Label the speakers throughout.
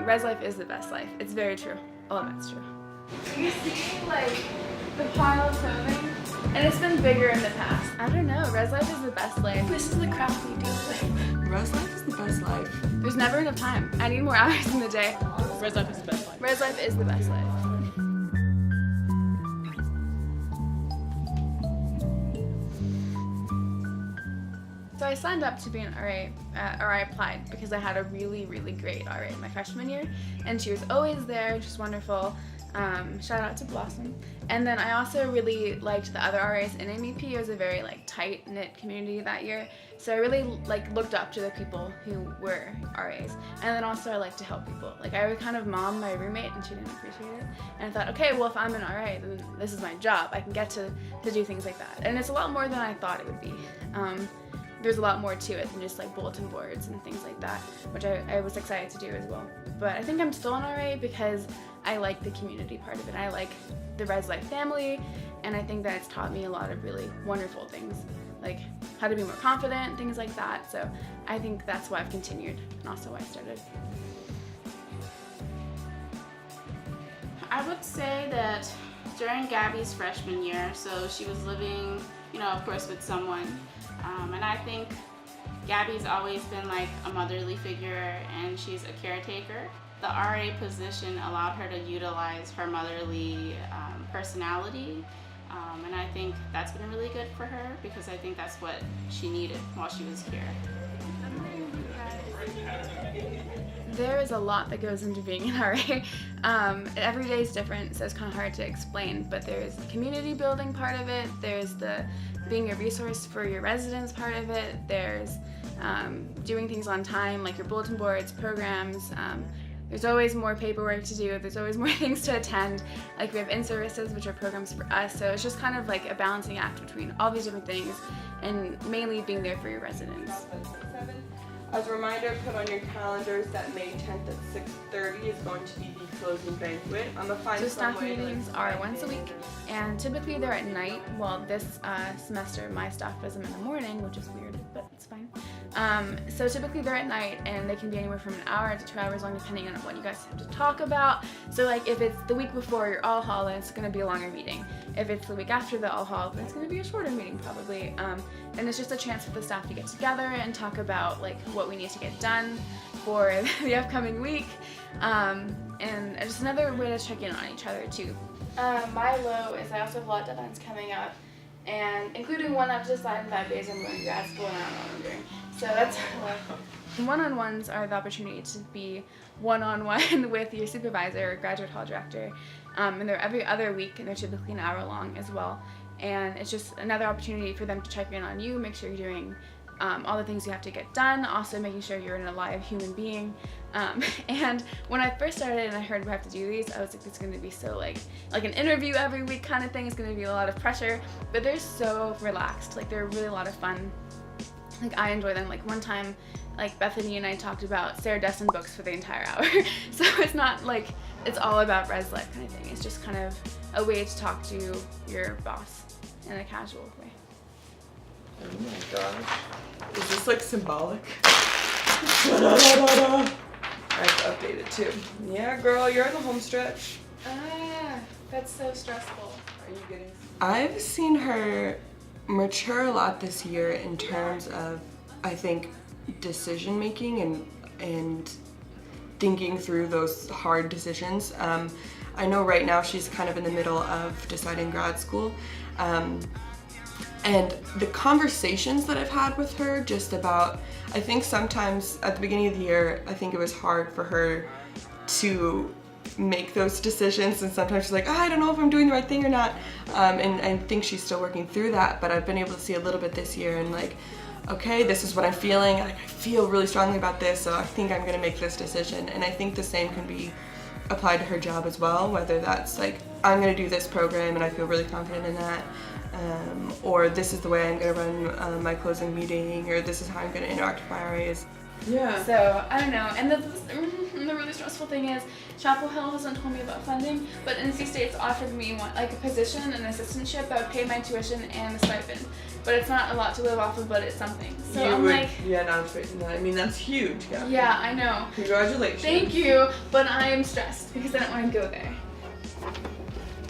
Speaker 1: Res life is the best life. It's very true. All of it's true. You see, like, the pile of clothing? And it's been bigger in the past. I don't know. Res life is the best life. This is the crap we do.
Speaker 2: Res life is the best life.
Speaker 1: There's never enough time. I need more hours in the day.
Speaker 3: Res life is the best life.
Speaker 1: Res life is the best life. So I signed up to be an RA, or I applied because I had a really, really great RA my freshman year, and she was always there, just wonderful. Shout out to Blossom. And then I also really liked the other RAs in MEP. It was a very like tight-knit community that year, so I really like looked up to the people who were RAs. And then also I like to help people. Like I would kind of mom my roommate and she didn't appreciate it. And I thought, okay, well if I'm an RA, then this is my job. I can get to do things like that. And it's a lot more than I thought it would be. There's a lot more to it than just like bulletin boards and things like that, which I was excited to do as well. But I think I'm still an RA because I like the community part of it. I like the Res Life family, and I think that it's taught me a lot of really wonderful things, like how to be more confident, things like that. So I think that's why I've continued, and also why I started.
Speaker 4: I would say that during Gabby's freshman year, so she was living, of course, with someone. And I think Gabby's always been like a motherly figure, and she's a caretaker. The RA position allowed her to utilize her motherly personality, and I think that's been really good for her because I think that's what she needed while she was here.
Speaker 1: There is a lot that goes into being an RA. Every day is different, so it's kind of hard to explain, but there's the community building part of it, there's the being a resource for your residents part of it, there's doing things on time, like your bulletin boards, programs. There's always more paperwork to do, there's always more things to attend. Like we have in-services, which are programs for us, so it's just kind of like a balancing act between all these different things and mainly being there for your residents.
Speaker 2: As a reminder, put on your calendars that May 10th at 6:30 is going to be the closing banquet. I'm gonna find
Speaker 1: So
Speaker 2: some
Speaker 1: staff
Speaker 2: way to
Speaker 1: meetings are once a week, and typically they're at night. Well, this semester my staff does them in the morning, which is weird, but it's fine. So typically they're at night, and they can be anywhere from an hour to 2 hours long, depending on what you guys have to talk about. So like if it's the week before your all hall, then it's gonna be a longer meeting. If it's the week after the all hall, then it's gonna be a shorter meeting probably. And it's just a chance for the staff to get together and talk about like what we need to get done for the upcoming week. And just another way to check in on each other too. My low is I also have a lot of deadlines coming up, and including one up to decide in 5 days I'm going to grad school and I don't know what I'm doing. So that's one-on-ones are the opportunity to be one-on-one with your supervisor or graduate hall director. And they're every other week, and they're typically an hour long as well. And it's just another opportunity for them to check in on you, make sure you're doing all the things you have to get done, also making sure you're an alive human being. And when I first started and I heard we have to do these, I was like, it's gonna be so like an interview every week kind of thing. It's gonna be a lot of pressure, but they're so relaxed. Like they're really a lot of fun. Like I enjoy them. Like one time, like Bethany and I talked about Sarah Destin books for the entire hour. So it's not like it's all about Res Life kind of thing. It's just kind of a way to talk to your boss in a casual way.
Speaker 2: Oh my gosh. Is this like symbolic? I have to update it too. Yeah, girl, you're in the home stretch.
Speaker 1: That's so stressful.
Speaker 2: Are you getting? I've seen her mature a lot this year in terms of, I think, decision making and thinking through those hard decisions. I know right now she's kind of in the middle of deciding grad school. And the conversations that I've had with her just about, I think sometimes at the beginning of the year, I think it was hard for her to make those decisions, and sometimes she's like, I don't know if I'm doing the right thing or not. And I think she's still working through that, but I've been able to see a little bit this year and like, okay, this is what I'm feeling, like I feel really strongly about this, so I think I'm gonna make this decision. And I think the same can be applied to her job as well, whether that's like, I'm gonna do this program and I feel really confident in that, or this is the way I'm gonna run my closing meeting, or this is how I'm gonna interact with my RAs. Yeah.
Speaker 1: So, I don't know. And the really stressful thing is, Chapel Hill hasn't told me about funding, but NC State's offered me like a position, an assistantship that would pay my tuition and the stipend. But it's not a lot to live off of, but it's something. So
Speaker 2: Yeah, not expecting that. I mean, that's huge, Gabby.
Speaker 1: Yeah, I know.
Speaker 2: Congratulations.
Speaker 1: Thank you, but I am stressed because I don't want to go there.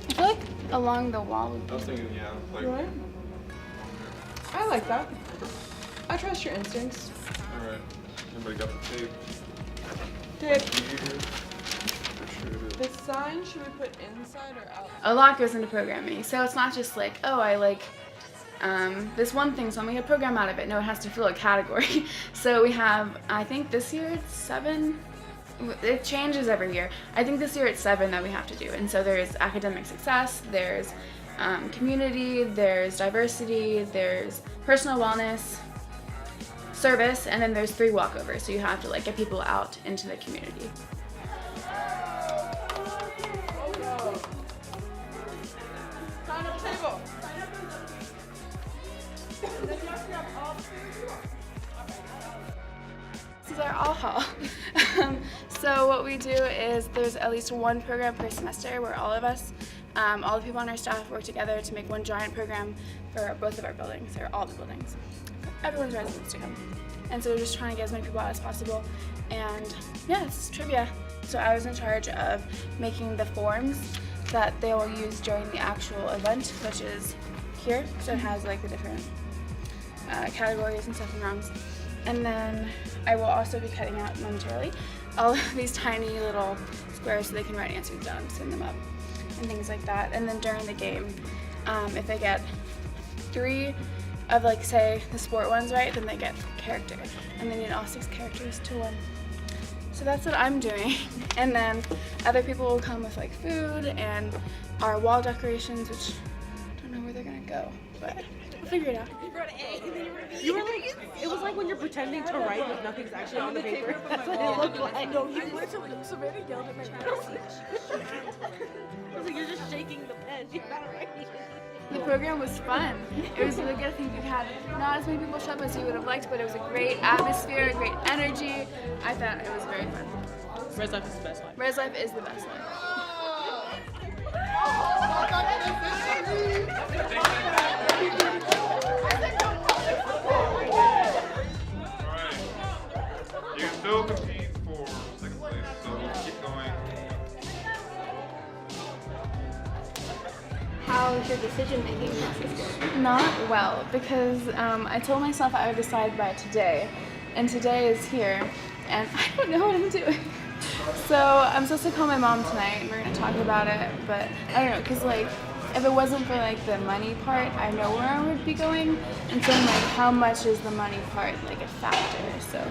Speaker 1: I feel like along the wall would be...
Speaker 3: I was thinking, yeah, like.
Speaker 2: Right? I like that. I trust your instincts.
Speaker 3: Alright. Anybody got the tape?
Speaker 2: Tape.
Speaker 3: Here.
Speaker 2: The sign should we put inside or out?
Speaker 1: A lot goes into programming, so it's not just like, oh, I like this one thing, so I'm gonna program out of it. No, it has to fill a category. So we have, I think this year it's 7. It changes every year. I think this year it's 7 that we have to do. And so there's academic success, there's community, there's diversity, there's personal wellness, service, and then there's 3 walkovers. So you have to like get people out into the community.
Speaker 2: Sign up table.
Speaker 1: This is our all hall. So what we do is there's at least one program per semester where all of us, all the people on our staff work together to make one giant program for both of our buildings, or all the buildings. Everyone's residents to come. And so we're just trying to get as many people out as possible. And yeah, it's trivia. So I was in charge of making the forms that they will use during the actual event, which is here. So it has like the different categories and stuff and rounds. And then I will also be cutting out momentarily all of these tiny little squares so they can write answers down, send them up, and things like that. And then during the game, if they get 3 of like say the sport ones right, then they get character. And they need all 6 characters to win. So that's what I'm doing. And then other people will come with like food and our wall decorations, which I don't know where they're gonna go, but we'll figure it out.
Speaker 5: You were like, it was like when you're pretending to write but nothing's actually on the paper. That's what it looked like. No, you literally, Savannah yelled at my mouth. I was like, you're just shaking the pen. You're not writing.
Speaker 1: The program was fun. It was really good. I think we had not as many people show up as you would have liked, but it was a great atmosphere, great energy. I thought it was very fun.
Speaker 5: Res Life is the best life.
Speaker 1: Res Life is the best life.
Speaker 3: You can still compete for second place, so keep going.
Speaker 6: How's your decision-making process going?
Speaker 1: Not well, because I told myself I would decide by today, and today is here, and I don't know what I'm doing. So I'm supposed to call my mom tonight, and we're gonna talk about it, but I don't know, cause like, if it wasn't for like the money part, I know where I would be going, and so I'm like, how much is the money part like a factor? So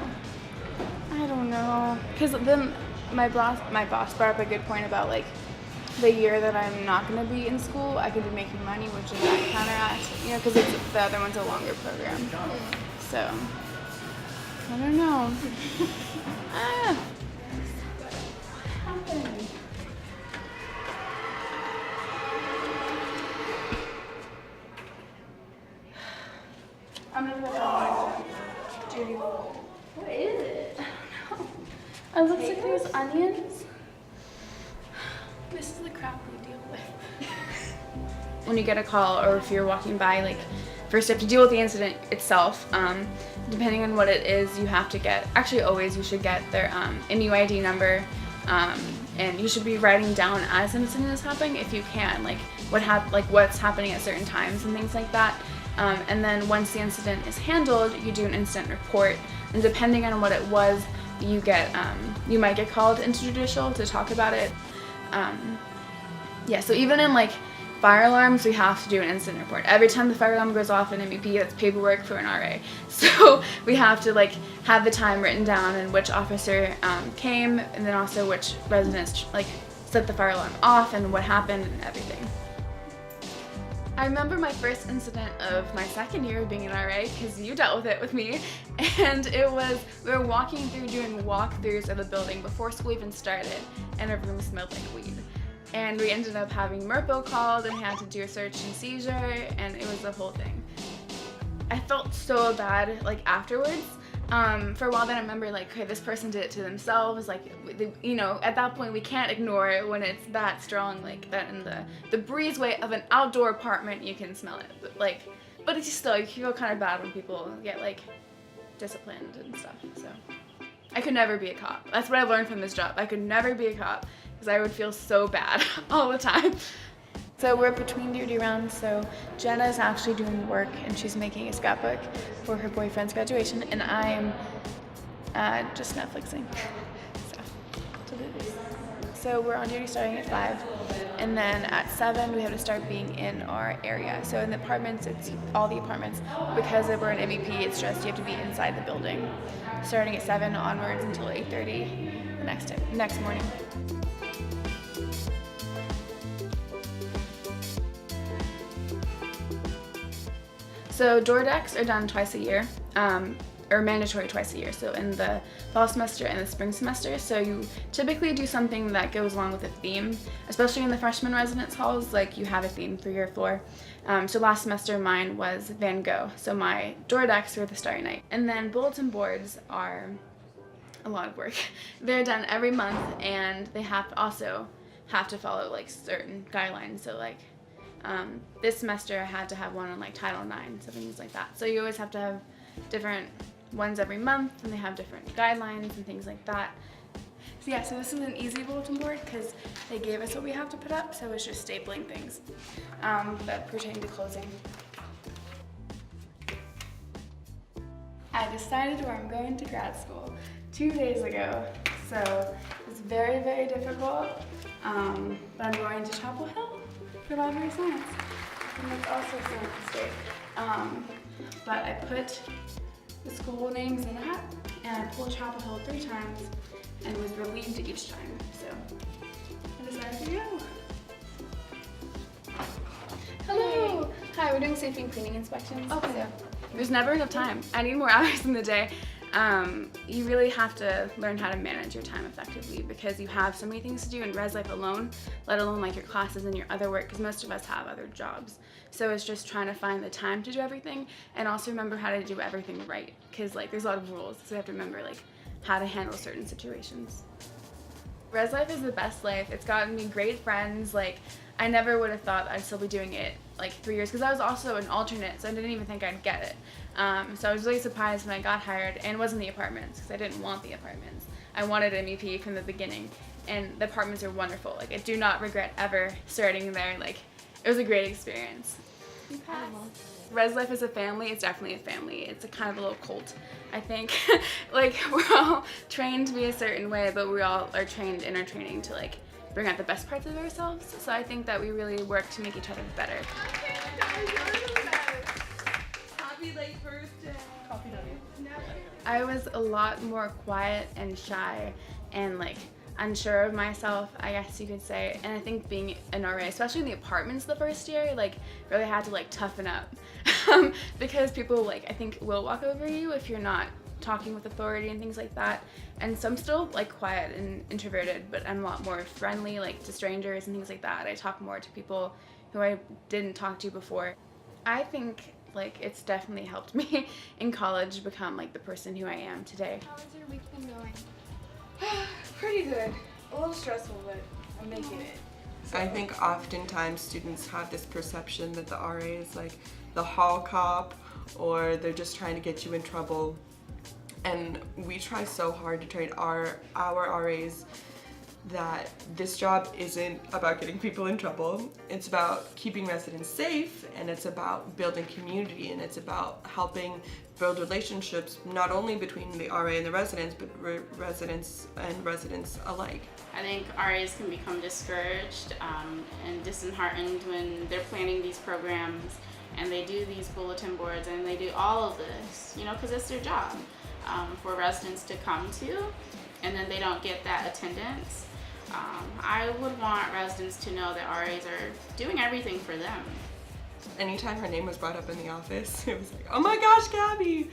Speaker 1: I don't know, cause then my boss brought up a good point about like the year that I'm not gonna be in school, I could be making money, which is that counteract, you know, cause it's the other one's a longer program. So I don't know. I'm gonna put that on Judy.
Speaker 6: What is it?
Speaker 1: It looks like there's onions. This is the crap we deal with. When you get a call or if you're walking by, like, first you have to deal with the incident itself. Depending on what it is, you have to get, actually always you should get their MUID number, and you should be writing down as an incident is happening if you can, like what's happening at certain times and things like that. And then once the incident is handled, you do an incident report, and depending on what it was, you might get called into judicial to talk about it. Yeah, so even in like fire alarms, we have to do an incident report. Every time the fire alarm goes off in MEP, that's paperwork for an RA. So we have to like have the time written down and which officer came, and then also which residents like set the fire alarm off and what happened and everything. I remember my first incident of my second year of being an RA, because you dealt with it with me, and it was, we were walking through doing walkthroughs of the building before school even started, and our room smelled like weed. And we ended up having Mercer called and had to do a search and seizure, and it was the whole thing. I felt so bad like afterwards. For a while then I remember like, okay, this person did it to themselves, like, you know, at that point we can't ignore it when it's that strong, like that in the breezeway of an outdoor apartment you can smell it, but it's still, you feel kind of bad when people get like disciplined and stuff, so. I could never be a cop. That's what I learned from this job. I could never be a cop because I would feel so bad all the time. So we're between duty rounds, so Jenna is actually doing work and she's making a scrapbook for her boyfriend's graduation, and I am just Netflixing. So we're on duty starting at 5, and then at 7 we have to start being in our area. So in the apartments, it's all the apartments. Because we're an MEP, it's just you have to be inside the building, starting at 7 onwards until 8:30 the next morning. So door decks are done twice a year, or mandatory twice a year. So in the fall semester and the spring semester. So you typically do something that goes along with a theme, especially in the freshman residence halls, like you have a theme for your floor. So last semester mine was Van Gogh. So my door decks were the Starry Night. And then bulletin boards are a lot of work. They're done every month, and they also have to follow like certain guidelines. So like, this semester I had to have one on like Title IX, so things like that. So you always have to have different ones every month, and they have different guidelines and things like that. So yeah, so this is an easy bulletin board because they gave us what we have to put up, so it's just stapling things that pertain to closing. I decided where I'm going to grad school 2 days ago, so it's very, very difficult, but I'm going to Chapel Hill for library science, and that's also San State. But I put the school names in a hat, and I pulled Chapel Hill 3 times, and was relieved each time, so I decided to go. Hello! Hi, we're doing safety and cleaning inspections. Okay. So there's never enough time. I need more hours in the day. You really have to learn how to manage your time effectively because you have so many things to do in res life alone, let alone like your classes and your other work, because most of us have other jobs. So it's just trying to find the time to do everything, and also remember how to do everything right, because like there's a lot of rules, so you have to remember like how to handle certain situations. Res life is the best life. It's gotten me great friends. Like, I never would have thought I'd still be doing it like 3 years, because I was also an alternate, so I didn't even think I'd get it. So I was really surprised when I got hired, and it wasn't the apartments, because I didn't want the apartments. I wanted an MEP from the beginning, and the apartments are wonderful. Like, I do not regret ever starting there. Like, it was a great experience. Res life is a family. It's definitely a family. It's a kind of a little cult, I think. Like, we're all trained to be a certain way, but we all are trained in our training to like bring out the best parts of ourselves. So I think that we really work to make each other better.
Speaker 5: Happy late birthday. Coffee W.
Speaker 1: I was a lot more quiet and shy and like unsure of myself, I guess you could say. And I think being an RA, especially in the apartments the first year, like really had to like toughen up because people like I think will walk over you if you're not talking with authority and things like that. And so I'm still like quiet and introverted, but I'm a lot more friendly like to strangers and things like that. I talk more to people who I didn't talk to before. I think like it's definitely helped me in college become like the person who I am today.
Speaker 6: How's your week been going?
Speaker 1: Pretty good. A little stressful, but I'm making it. So.
Speaker 2: I think oftentimes students have this perception that the RA is like the hall cop, or they're just trying to get you in trouble. And we try so hard to train our RAs that this job isn't about getting people in trouble. It's about keeping residents safe, and it's about building community, and it's about helping build relationships not only between the RA and the residents, but residents and residents alike.
Speaker 4: I think RAs can become discouraged and disheartened when they're planning these programs and they do these bulletin boards and they do all of this, you know, because it's their job for residents to come to, and then they don't get that attendance. I would want residents to know that RAs are doing everything for them.
Speaker 2: Anytime her name was brought up in the office, it was like, oh my gosh, Gabby!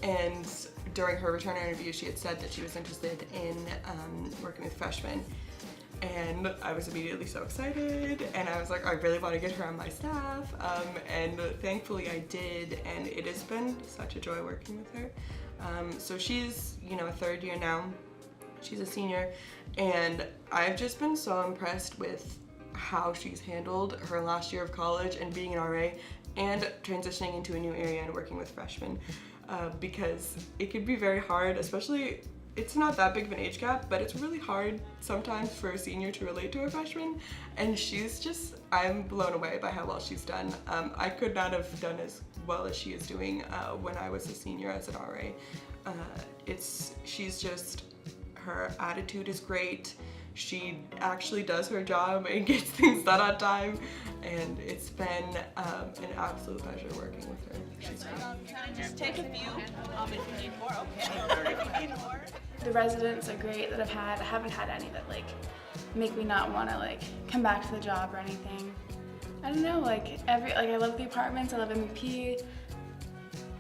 Speaker 2: And during her return interview, she had said that she was interested in working with freshmen. and I was immediately so excited, and I was like, I really want to get her on my staff, and thankfully I did, and it has been such a joy working with her. So she's, you know, a third year now. She's a senior, and I've just been so impressed with how she's handled her last year of college and being an RA and transitioning into a new area and working with freshmen, because it could be very hard, especially, it's not that big of an age gap, but it's really hard sometimes for a senior to relate to a freshman, and she's just, I'm blown away by how well she's done. I could not have done as well as she is doing when I was a senior as an RA. She's just, her attitude is great. She actually does her job and gets things done on time, and it's been an absolute pleasure working with her. She's great.
Speaker 5: Just take a few if you need more, okay? If you need more.
Speaker 1: The residents are great that I've had. I haven't had any that like make me not want to like come back to the job or anything. I don't know, like I love the apartments, I love MEP.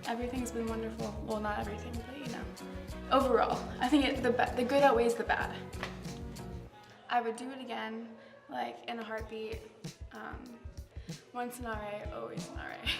Speaker 1: Everything's been wonderful. Well, not everything, but you know. Overall, I think the good outweighs the bad. I would do it again, like in a heartbeat. Once an RA, always an RA.